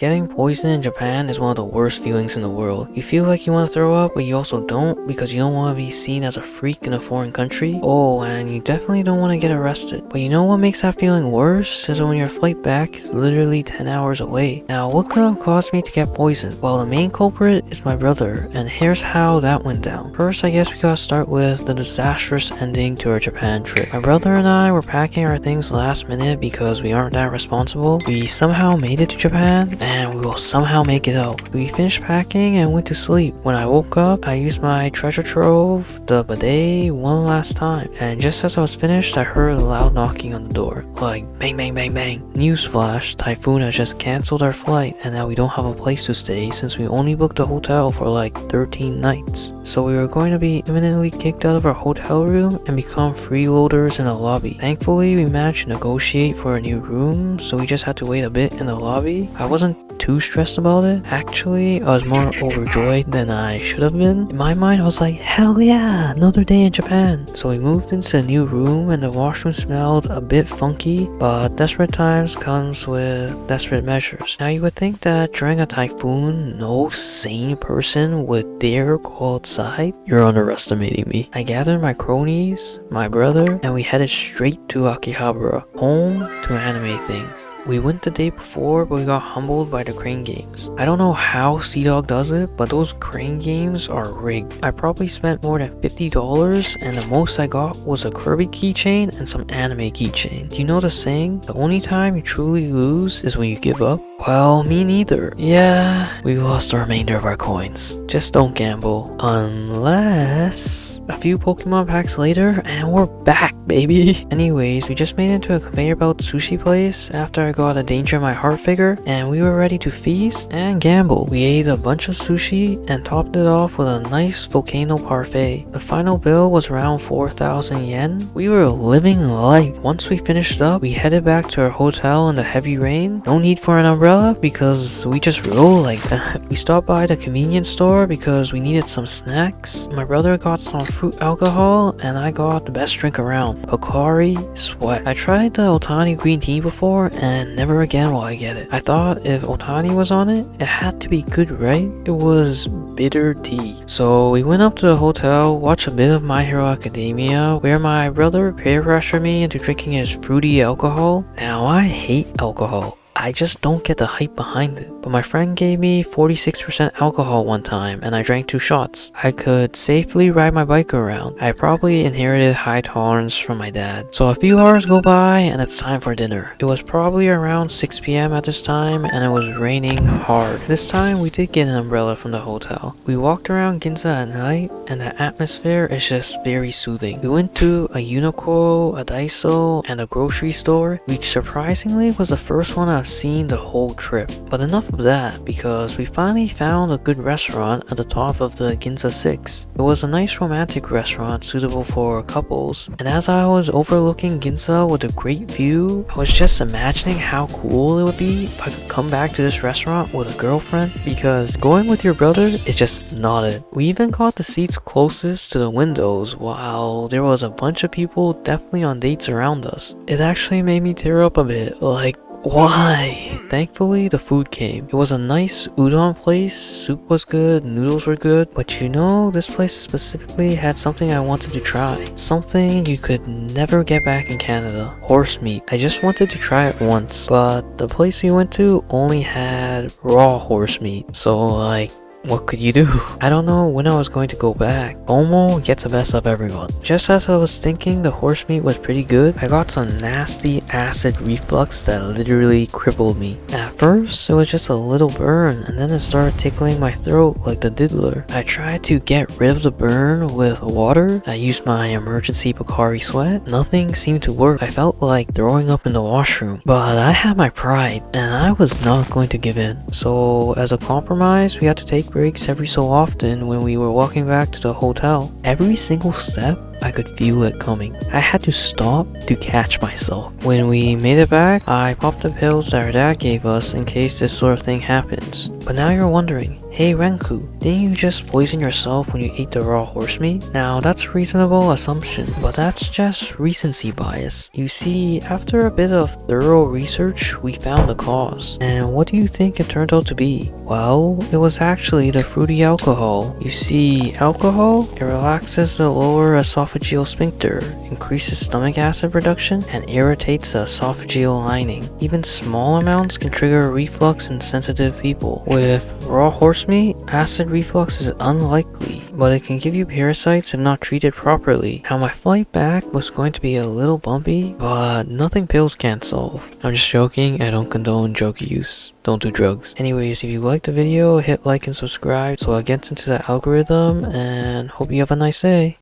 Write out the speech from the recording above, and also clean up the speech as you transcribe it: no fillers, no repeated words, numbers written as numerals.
Getting poisoned in Japan is one of the worst feelings in the world. You feel like you want to throw up, but you also don't because you don't want to be seen as a freak in a foreign country. Oh, and you definitely don't want to get arrested. But you know what makes that feeling worse is when your flight back is literally 10 hours away. Now, what could have caused me to get poisoned? Well, the main culprit is my brother, and here's how that went down. First, I guess we gotta start with the disastrous ending to our Japan trip. My brother and I were packing our things last minute because we aren't that responsible. We somehow made it to Japan, and we will somehow make it out. We finished packing and went to sleep. When I woke up, I used my treasure trove, the bidet, one last time. And just as I was finished, I heard a loud knocking on the door. Like, bang, bang, bang, bang. Newsflash, Typhoon has just cancelled our flight, and now we don't have a place to stay since we only booked a hotel for like 13 nights. So we were going to be imminently kicked out of our hotel room and become freeloaders in the lobby. Thankfully, we managed to negotiate for a new room, so we just had to wait a bit in the lobby. I wasn't too stressed about it. Actually, I was more overjoyed than I should have been. In my mind, I was like, hell yeah, another day in Japan. So we moved into a new room and the washroom smelled a bit funky, but desperate times comes with desperate measures. Now you would think that during a typhoon, no sane person would dare go outside. You're underestimating me. I gathered my cronies, my brother, and we headed straight to Akihabara, home to anime things. We went the day before, but we got humbled by the crane games. I don't know how Sea-Dog does it, but those crane games are rigged. I probably spent more than $50, and the most I got was a Kirby keychain and some anime keychain. Do you know the saying? The only time you truly lose is when you give up? Well, me neither. Yeah, we lost the remainder of our coins. Just don't gamble. Unless... a few Pokemon packs later, and we're back, baby! Anyways, we just made it to a conveyor belt sushi place after I got a Danger in My Heart figure, and we were ready to feast and gamble. We ate a bunch of sushi and topped it off with a nice volcano parfait. The final bill was around 4,000 yen. We were living life. Once we finished up, we headed back to our hotel in the heavy rain. No need for an umbrella because we just roll like that. We stopped by the convenience store because we needed some snacks. My brother got some fruit alcohol and I got the best drink around, Pocari Sweat. I tried the Otani green tea before and never again will I get it. I thought if Otani was on it, it had to be good, right? It was bitter tea. So we went up to the hotel, watched a bit of My Hero Academia, where my brother peer pressured me into drinking his fruity alcohol. Now I hate alcohol. I just don't get the hype behind it. But my friend gave me 46% alcohol one time and I drank 2 shots. I could safely ride my bike around. I probably inherited high tolerance from my dad. So a few hours go by and it's time for dinner. It was probably around 6 p.m. at this time and it was raining hard. This time we did get an umbrella from the hotel. We walked around Ginza at night and the atmosphere is just very soothing. We went to a Uniqlo, a Daiso, and a grocery store, which surprisingly was the first one I've seen the whole trip. But enough of that, because we finally found a good restaurant at the top of the Ginza 6. It was a nice romantic restaurant suitable for couples, and as I was overlooking Ginza with a great view, I was just imagining how cool it would be if I could come back to this restaurant with a girlfriend, because going with your brother is just not it. We even got the seats closest to the windows while there was a bunch of people definitely on dates around us. It actually made me tear up a bit, like, why? Thankfully, the food came. It was a nice udon place, soup was good, noodles were good, but you know, this place specifically had something I wanted to try. Something you could never get back in Canada. Horse meat. I just wanted to try it once, but the place we went to only had raw horse meat. So like, what could you do? I don't know when I was going to go back. FOMO gets the best of everyone. Just as I was thinking the horse meat was pretty good, I got some nasty acid reflux that literally crippled me. At first, it was just a little burn, and then it started tickling my throat like the diddler. I tried to get rid of the burn with water. I used my emergency Pocari Sweat. Nothing seemed to work. I felt like throwing up in the washroom. But I had my pride, and I was not going to give in. So as a compromise, we had to take breaks every so often when we were walking back to the hotel. Every single step, I could feel it coming. I had to stop to catch myself. When we made it back, I popped the pills that our dad gave us in case this sort of thing happens. But now you're wondering, Hey Renku, didn't you just poison yourself when you ate the raw horse meat? Now that's a reasonable assumption, but that's just recency bias. You see, after a bit of thorough research, we found the cause. And what do you think it turned out to be? Well, it was actually the fruity alcohol. You see, alcohol, it relaxes the lower esophageal sphincter, increases stomach acid production, and irritates the esophageal lining. Even small amounts can trigger reflux in sensitive people. With raw horse meat, acid reflux is unlikely, but it can give you parasites if not treated properly. Now my flight back was going to be a little bumpy, but nothing pills can't solve. I'm just joking, I don't condone drug use. Don't do drugs. Anyways, if you liked the video, hit like and subscribe so it gets into the algorithm, and hope you have a nice day.